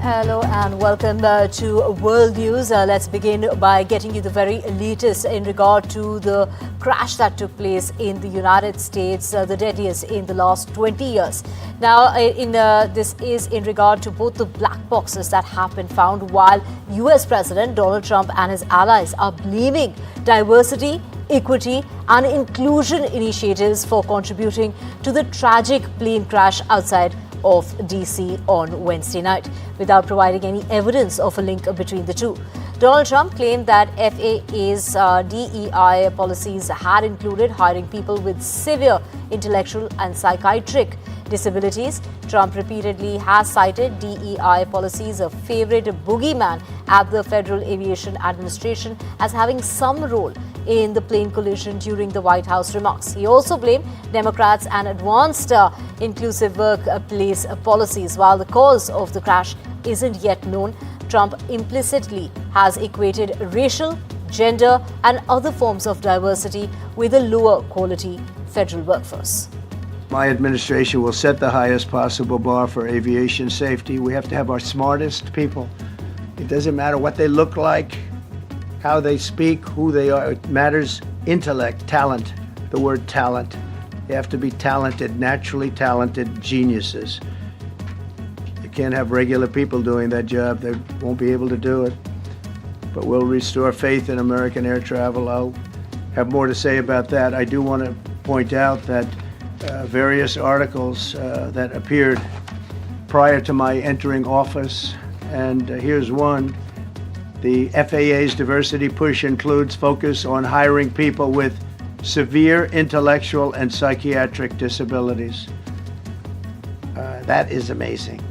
Hello and welcome to World News. Let's begin by getting you the very latest in regard to the crash that took place in the United States, the deadliest in the last 20 years. Now, this is in regard to both the black boxes that have been found, while US President Donald Trump and his allies are blaming diversity, equity and inclusion initiatives for contributing to the tragic plane crash outside of DC on Wednesday night, without providing any evidence of a link between the two. Donald Trump claimed that FAA's DEI policies had included hiring people with severe intellectual and psychiatric disabilities. Trump repeatedly has cited DEI policies, a favorite boogeyman at the Federal Aviation Administration, as having some role in the plane collision during the White House remarks. He also blamed Democrats and advanced inclusive workplace policies. While the cause of the crash isn't yet known, Trump implicitly has equated racial, gender and other forms of diversity with a lower quality federal workforce. My administration will set the highest possible bar for aviation safety. We have to have our smartest people. It doesn't matter what they look like, how they speak, who they are. It matters intellect, talent, the word talent. They have to be talented, naturally talented geniuses. You can't have regular people doing that job. They won't be able to do it. But we'll restore faith in American air travel. I'll have more to say about that. I do want to point out that various articles that appeared prior to my entering office, and here's one. The FAA's diversity push includes focus on hiring people with severe intellectual and psychiatric disabilities. That is amazing.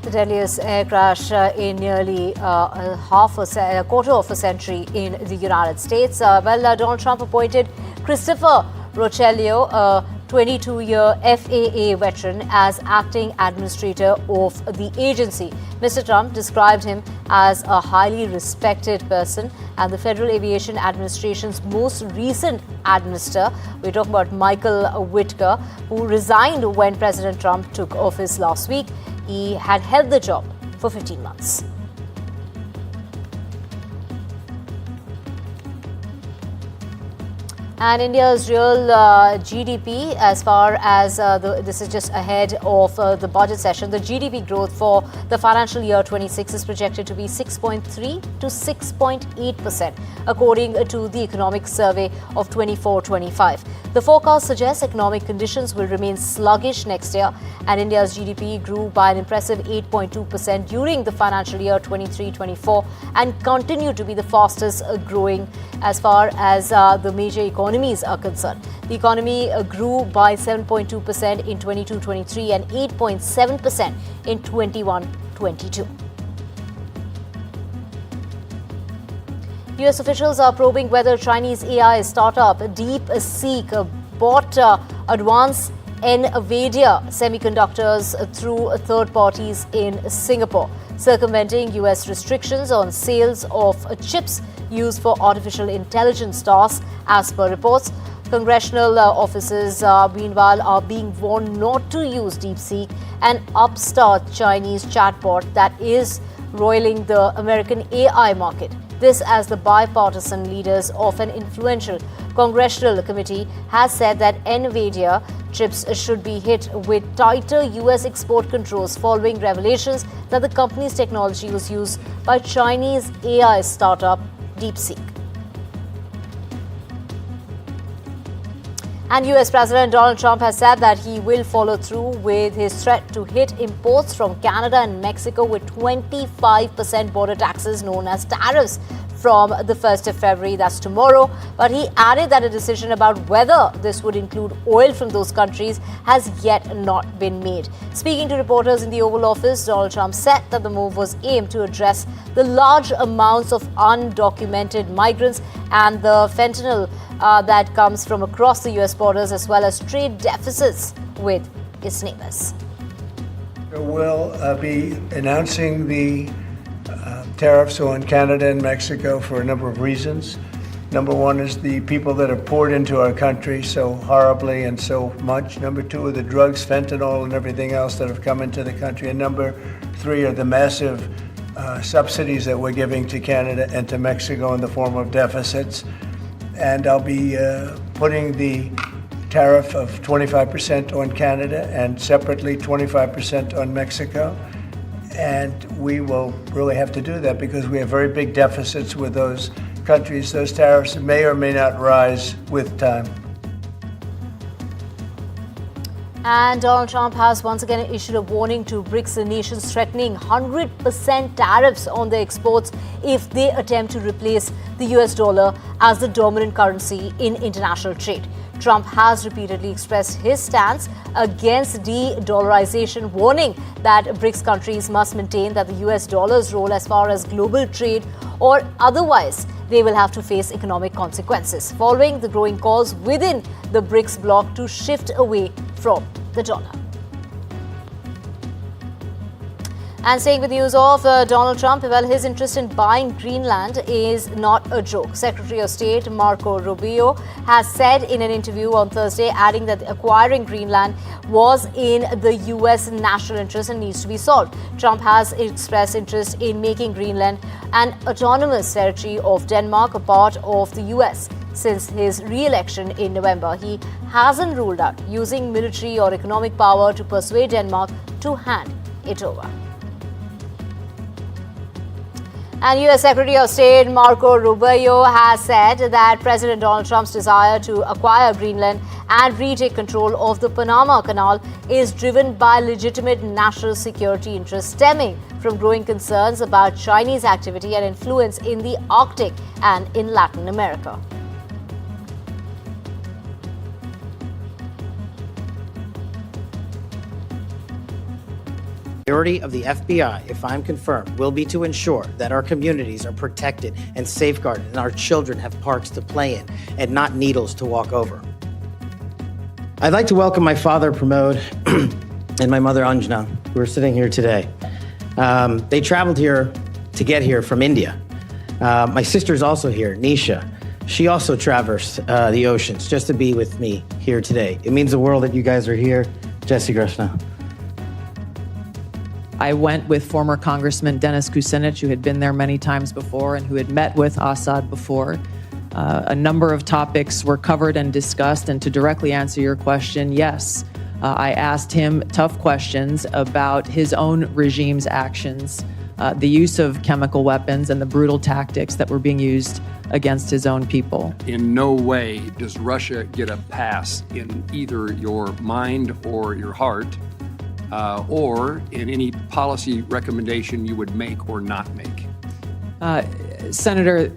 The deadliest air crash in nearly a quarter of a century in the United States. Donald Trump appointed Christopher Rochellio, a 22-year FAA veteran, as acting administrator of the agency. Mr. Trump described him as a highly respected person, and the Federal Aviation Administration's most recent administrator, we're talking about Michael Whitaker, who resigned when President Trump took office last week. He had held the job for 15 months. And India's real GDP, as far as this is just ahead of the budget session, the GDP growth for the financial year 26 is projected to be 6.3 to 6.8%, according to the economic survey of 24-25. The forecast suggests economic conditions will remain sluggish next year, and India's GDP grew by an impressive 8.2% during the financial year 23-24 and continued to be the fastest growing as far as the major economies are concerned. The economy grew by 7.2% in 22-23 and 8.7% in 21-22. US officials are probing whether Chinese AI startup DeepSeek bought advanced NVIDIA semiconductors through third parties in Singapore, circumventing US restrictions on sales of chips used for artificial intelligence tasks. As per reports, congressional offices, meanwhile, are being warned not to use DeepSeek, an upstart Chinese chatbot that is roiling the American AI market. This as the bipartisan leaders of an influential congressional committee has said that NVIDIA chips should be hit with tighter US export controls following revelations that the company's technology was used by Chinese AI startup DeepSeek. And US President Donald Trump has said that he will follow through with his threat to hit imports from Canada and Mexico with 25% border taxes known as tariffs from the 1st of February, that's tomorrow. But he added that a decision about whether this would include oil from those countries has yet not been made. Speaking to reporters in the Oval Office, Donald Trump said that the move was aimed to address the large amounts of undocumented migrants and the fentanyl that comes from across the US borders, as well as trade deficits with its neighbors. We'll be announcing the tariffs on Canada and Mexico for a number of reasons. Number one is the people that are poured into our country so horribly and so much. Number two are the drugs, fentanyl, and everything else that have come into the country. And number three are the massive subsidies that we're giving to Canada and to Mexico in the form of deficits. And I'll be putting the tariff of 25% on Canada and separately 25% on Mexico. And we will really have to do that because we have very big deficits with those countries. Those tariffs may or may not rise with time. And Donald Trump has once again issued a warning to BRICS nations, threatening 100% tariffs on their exports if they attempt to replace the US dollar as the dominant currency in international trade. Trump has repeatedly expressed his stance against de-dollarization, warning that BRICS countries must maintain that the US dollar's role as far as global trade, or otherwise they will have to face economic consequences, following the growing calls within the BRICS bloc to shift away from the dollar. And staying with news of Donald Trump, well, his interest in buying Greenland is not a joke. Secretary of State Marco Rubio has said in an interview on Thursday, adding that acquiring Greenland was in the U.S. national interest and needs to be solved. Trump has expressed interest in making Greenland an autonomous territory of Denmark, a part of the U.S. Since his re-election in November, he hasn't ruled out using military or economic power to persuade Denmark to hand it over. And U.S. Secretary of State Marco Rubio has said that President Donald Trump's desire to acquire Greenland and retake control of the Panama Canal is driven by legitimate national security interests stemming from growing concerns about Chinese activity and influence in the Arctic and in Latin America. The priority of the FBI, if I'm confirmed, will be to ensure that our communities are protected and safeguarded and our children have parks to play in and not needles to walk over. I'd like to welcome my father, Pramod, and my mother, Anjana, who are sitting here today. They traveled here to get here from India. My sister's also here, Nisha. She also traversed the oceans just to be with me here today. It means the world that you guys are here. Jesse Grishna. I went with former Congressman Dennis Kucinich, who had been there many times before and who had met with Assad before. A number of topics were covered and discussed, and to directly answer your question, yes, I asked him tough questions about his own regime's actions, the use of chemical weapons and the brutal tactics that were being used against his own people. In no way does Russia get a pass in either your mind or your heart, or in any policy recommendation you would make or not make. Senator,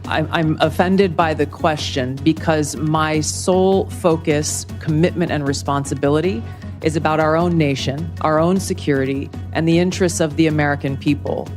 I'm offended by the question because my sole focus, commitment, and responsibility is about our own nation, our own security, and the interests of the American people.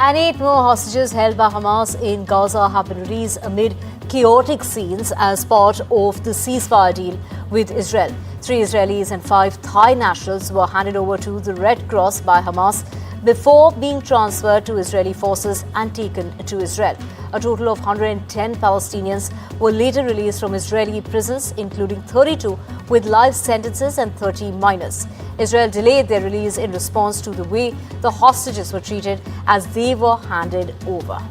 And 8 more hostages held by Hamas in Gaza have been released amid chaotic scenes as part of the ceasefire deal with Israel. 3 Israelis and 5 Thai nationals were handed over to the Red Cross by Hamas before being transferred to Israeli forces and taken to Israel. A total of 110 Palestinians were later released from Israeli prisons, including 32 with life sentences and 30 minors. Israel delayed their release in response to the way the hostages were treated as they were handed over.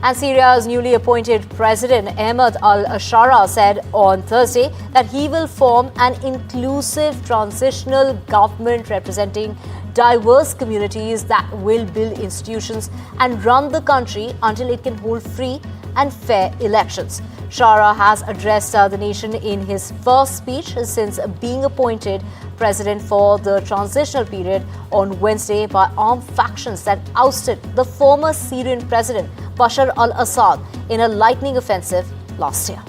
And Syria's newly appointed President Ahmed al-Shara said on Thursday that he will form an inclusive transitional government representing diverse communities that will build institutions and run the country until it can hold free and fair elections. Shara has addressed the nation in his first speech since being appointed president for the transitional period on Wednesday by armed factions that ousted the former Syrian president Bashar al-Assad in a lightning offensive last year.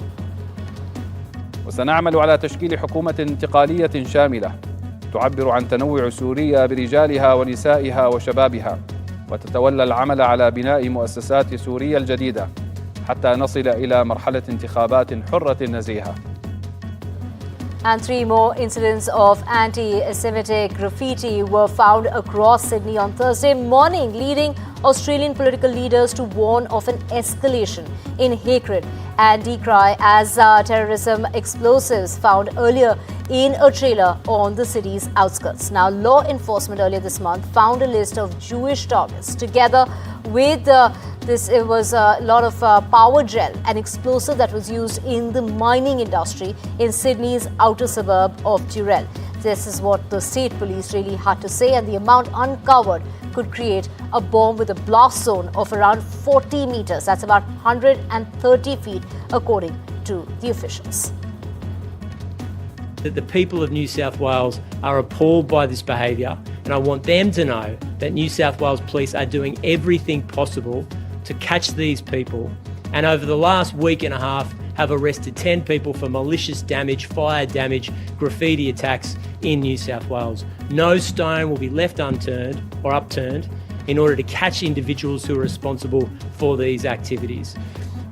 وسنعمل على تشكيل حكومة انتقالية شاملة تعبر عن تنوع سوريا برجالها ونسائها وشبابها وتتولى العمل على بناء مؤسسات سوريا الجديدة حتى نصل إلى مرحلة انتخابات حرة نزيهة. And 3 more incidents of anti-Semitic graffiti were found across Sydney on Thursday morning, leading Australian political leaders to warn of an escalation in hatred and decry as terrorism explosives found earlier in a trailer on the city's outskirts. Now, law enforcement earlier this month found a list of Jewish targets together with it was a lot of power gel, an explosive that was used in the mining industry in Sydney's outer suburb of Tariffs. This is what the state police really had to say, and the amount uncovered could create a bomb with a blast zone of around 40 meters. That's about 130 feet, according to the officials. The people of New South Wales are appalled by this behaviour, and I want them to know that New South Wales Police are doing everything possible to catch these people, and over the last week and a half have arrested 10 people for malicious damage, fire damage, graffiti attacks in New South Wales. No stone will be left unturned or upturned in order to catch individuals who are responsible for these activities.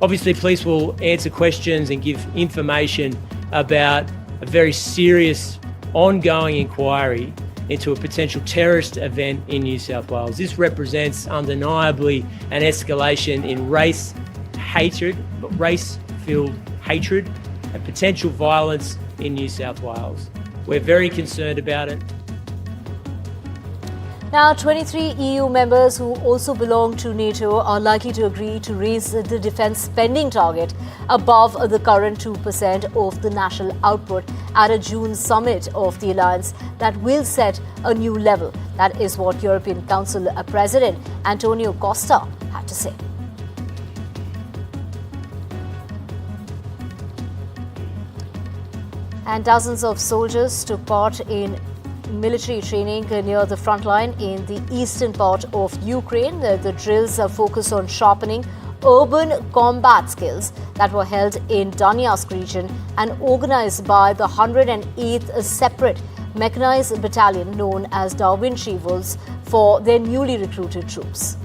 Obviously, police will answer questions and give information about a very serious ongoing inquiry into a potential terrorist event in New South Wales. This represents undeniably an escalation in race-filled hatred and potential violence in New South Wales. We're very concerned about it. Now, 23 EU members who also belong to NATO are likely to agree to raise the defence spending target above the current 2% of the national output at a June summit of the alliance that will set a new level. That is what European Council President Antonio Costa had to say. And dozens of soldiers took part in military training near the front line in the eastern part of Ukraine. The drills focus on sharpening urban combat skills that were held in Donetsk region and organized by the 108th Separate Mechanized Battalion known as Da Vinci Wolves for their newly recruited troops.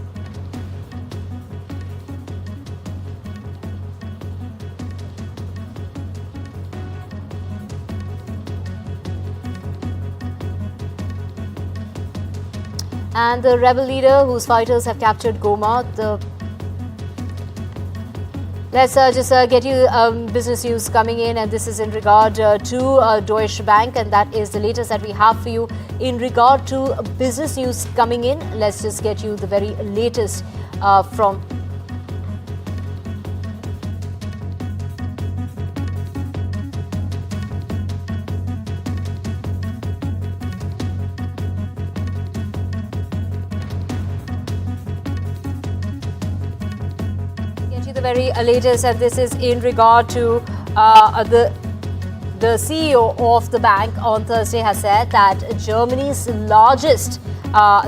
And the rebel leader whose fighters have captured Goma, let's just get you business news coming in, and this is in regard to Deutsche Bank, and that is the latest that we have for you in regard to business news coming in. Let's just get you the very latest from the very latest, and this is in regard to the CEO of the bank on Thursday has said that Germany's largest,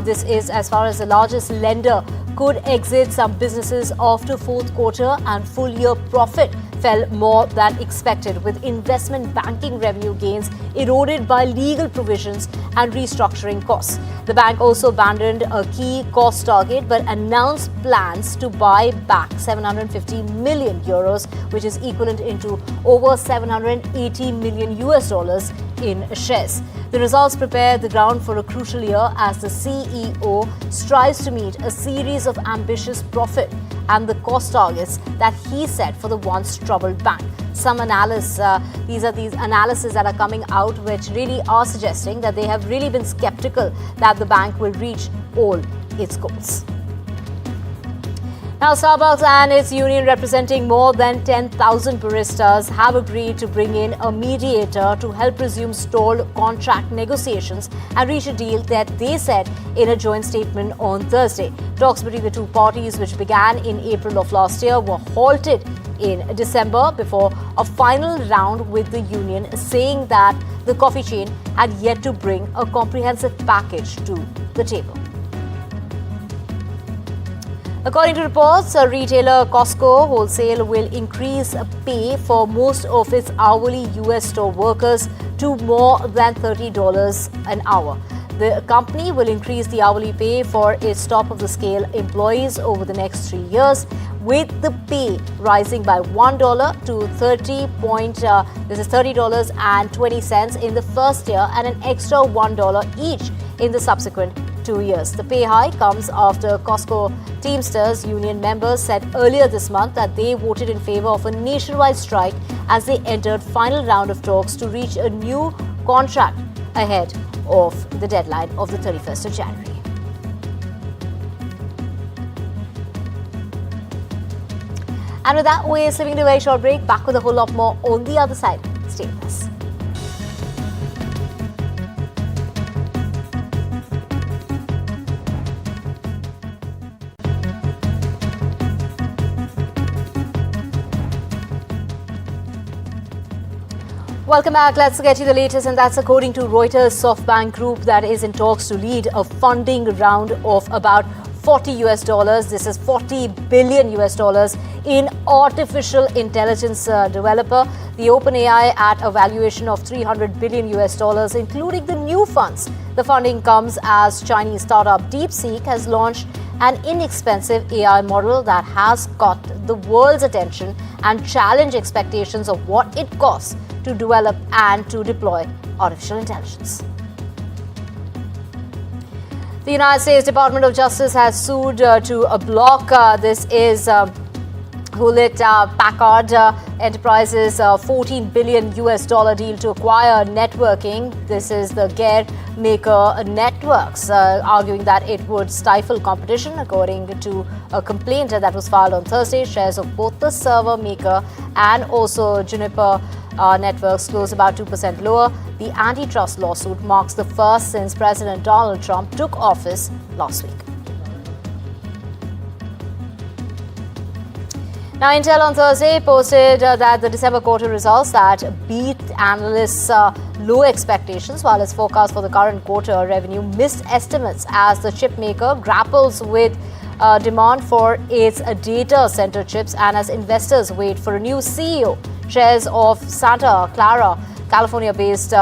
this is as far as the largest lender, could exit some businesses after fourth quarter and full year profit fell more than expected, with investment banking revenue gains eroded by legal provisions and restructuring costs. The bank also abandoned a key cost target but announced plans to buy back 750 million euros, which is equivalent into over 780 million US dollars in shares. The results prepare the ground for a crucial year as the CEO strives to meet a series of ambitious profit and the cost targets that he set for the once troubled bank. Some analysts, these analyses that are coming out, which really are suggesting that they have really been skeptical that the bank will reach all its goals. Now, Starbucks and its union representing more than 10,000 baristas have agreed to bring in a mediator to help resume stalled contract negotiations and reach a deal that they said in a joint statement on Thursday. Talks between the two parties, which began in April of last year, were halted in December before a final round with the union saying that the coffee chain had yet to bring a comprehensive package to the table. According to reports, retailer Costco Wholesale will increase pay for most of its hourly US store workers to more than $30 an hour. The company will increase the hourly pay for its top-of-the-scale employees over the next 3 years, with the pay rising by $1 to $30.20 in the first year and an extra $1 each in the subsequent 2 years. The pay hike comes after Costco Teamsters union members said earlier this month that they voted in favor of a nationwide strike as they entered final round of talks to reach a new contract ahead of the deadline of the 31st of January. And with that, we're slipping to a very short break. Back with a whole lot more on the other side. Stay with us. Welcome back. Let's get you the latest, and that's according to Reuters. SoftBank Group that is in talks to lead a funding round of about $40. This is $40 billion in artificial intelligence developer. The OpenAI at a valuation of $300 billion, including the new funds. The funding comes as Chinese startup DeepSeek has launched an inexpensive AI model that has got the world's attention and challenged expectations of what it costs to develop and to deploy artificial intelligence. The United States Department of Justice has sued to block this is Hewlett Packard Enterprises $14 billion deal to acquire networking. This is the Gear Maker Networks, arguing that it would stifle competition. According to a complaint that was filed on Thursday, shares of both the server maker and also Juniper Networks closed about 2% lower. The antitrust lawsuit marks the first since President Donald Trump took office last week. Now, Intel on Thursday posted that the December quarter results that beat analysts' low expectations, while its forecast for the current quarter revenue missed estimates as the chip maker grapples with demand for its data center chips and as investors wait for a new CEO. Shares of Santa Clara, California-based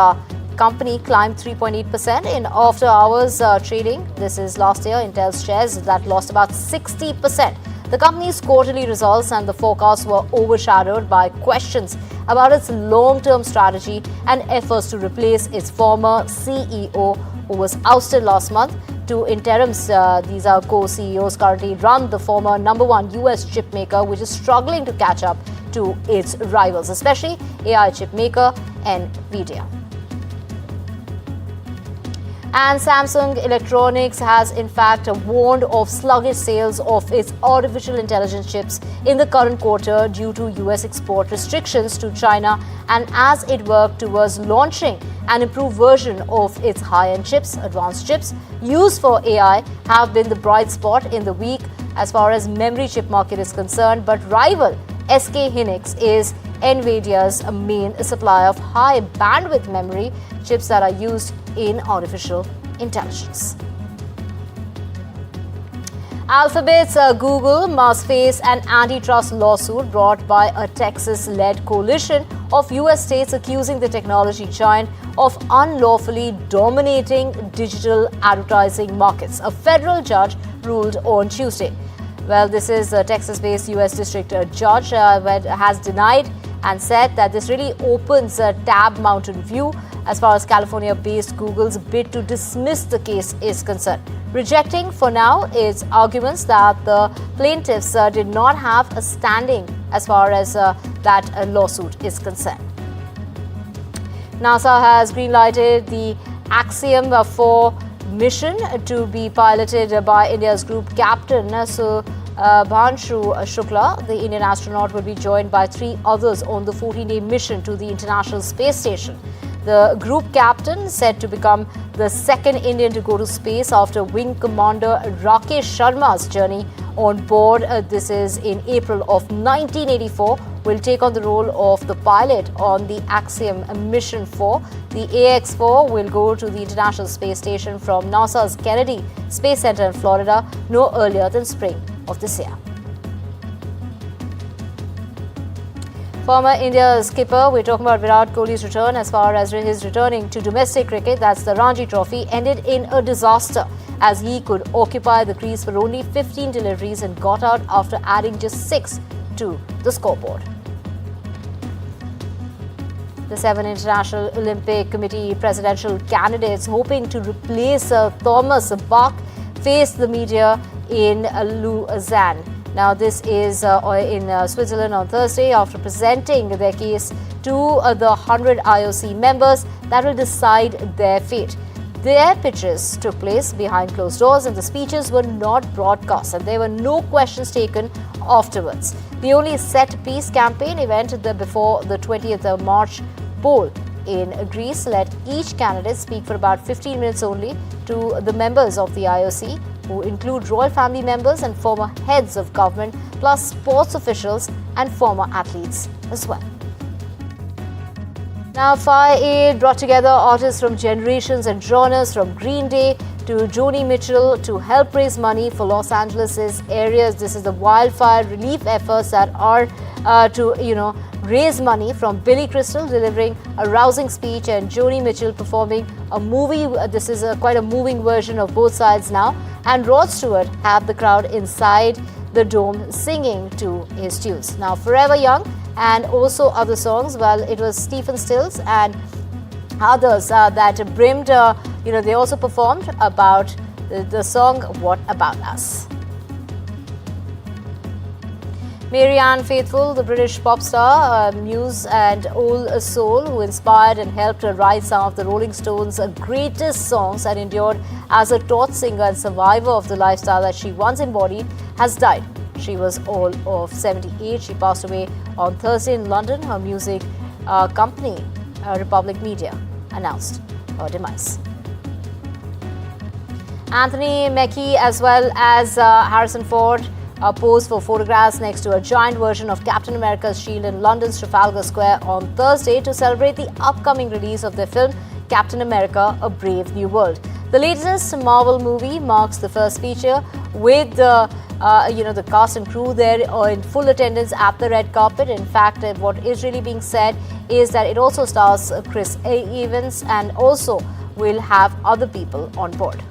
company climbed 3.8% in after-hours trading. This is last year. Intel's shares that lost about 60%. The company's quarterly results and the forecasts were overshadowed by questions about its long-term strategy and efforts to replace its former CEO, who was ousted last month. Two interims, these are co-CEOs, currently run the former number one US chip maker, which is struggling to catch up to its rivals, especially AI chip maker NVIDIA. And Samsung Electronics has in fact warned of sluggish sales of its artificial intelligence chips in the current quarter due to US export restrictions to China, and as it worked towards launching an improved version of its high-end chips. Advanced chips used for AI have been the bright spot in the week as far as memory chip market is concerned, but rival SK Hynix is NVIDIA's main supplier of high bandwidth memory chips that are used in artificial intelligence. Alphabet's Google must face an antitrust lawsuit brought by a Texas-led coalition of U.S. states accusing the technology giant of unlawfully dominating digital advertising markets. A federal judge ruled on Tuesday. Well, this is a Texas-based U.S. district judge has denied and said that this really opens a Tab Mountain view as far as California-based Google's bid to dismiss the case is concerned, rejecting for now its arguments that the plaintiffs did not have a standing as far as that lawsuit is concerned. NASA has greenlighted the Axiom 4 mission to be piloted by India's group captain Subhanshu Shukla. The Indian astronaut will be joined by 3 others on the 14-day mission to the International Space Station. The group captain, said to become the second Indian to go to space after Wing Commander Rakesh Sharma's journey on board, this is in April of 1984, will take on the role of the pilot on the Axiom Mission 4. The AX-4 will go to the International Space Station from NASA's Kennedy Space Center in Florida no earlier than spring of this year. Former India skipper, we're talking about Virat Kohli's return as far as his returning to domestic cricket, that's the Ranji Trophy, ended in a disaster as he could occupy the crease for only 15 deliveries and got out after adding just 6 to the scoreboard. The 7 International Olympic Committee presidential candidates hoping to replace Thomas Bach faced the media in Lausanne. Now, this is in Switzerland on Thursday after presenting their case to the 100 IOC members that will decide their fate. Their pitches took place behind closed doors and the speeches were not broadcast and there were no questions taken afterwards. The only set-piece campaign event before the 20th of March poll in Greece let each candidate speak for about 15 minutes only to the members of the IOC, who include royal family members and former heads of government, plus sports officials and former athletes as well. Now, Fire Aid brought together artists from generations and genres, from Green Day to Joni Mitchell, to help raise money for Los Angeles' areas. This is the wildfire relief efforts that are to raise money, from Billy Crystal delivering a rousing speech and Joni Mitchell performing a movie. This is quite a moving version of both sides now. And Rod Stewart had the crowd inside the dome singing to his tunes. Now, Forever Young and also other songs, well, it was Stephen Stills and others that brimmed, they also performed about the song What About Us. Marianne Faithfull, the British pop star, muse and old soul who inspired and helped to write some of the Rolling Stones' greatest songs and endured as a taut singer and survivor of the lifestyle that she once embodied, has died. She was all of 78. She passed away on Thursday in London. Her music company, Republic Media, announced her demise. Anthony Mackie as well as Harrison Ford posed for photographs next to a giant version of Captain America's shield in London's Trafalgar Square on Thursday to celebrate the upcoming release of their film Captain America: A Brave New World. The latest Marvel movie marks the first feature with the cast and crew there in full attendance at the red carpet. In fact, what is really being said is that it also stars Chris Evans and also will have other people on board.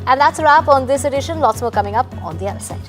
And that's a wrap on this edition. Lots more coming up on the other side.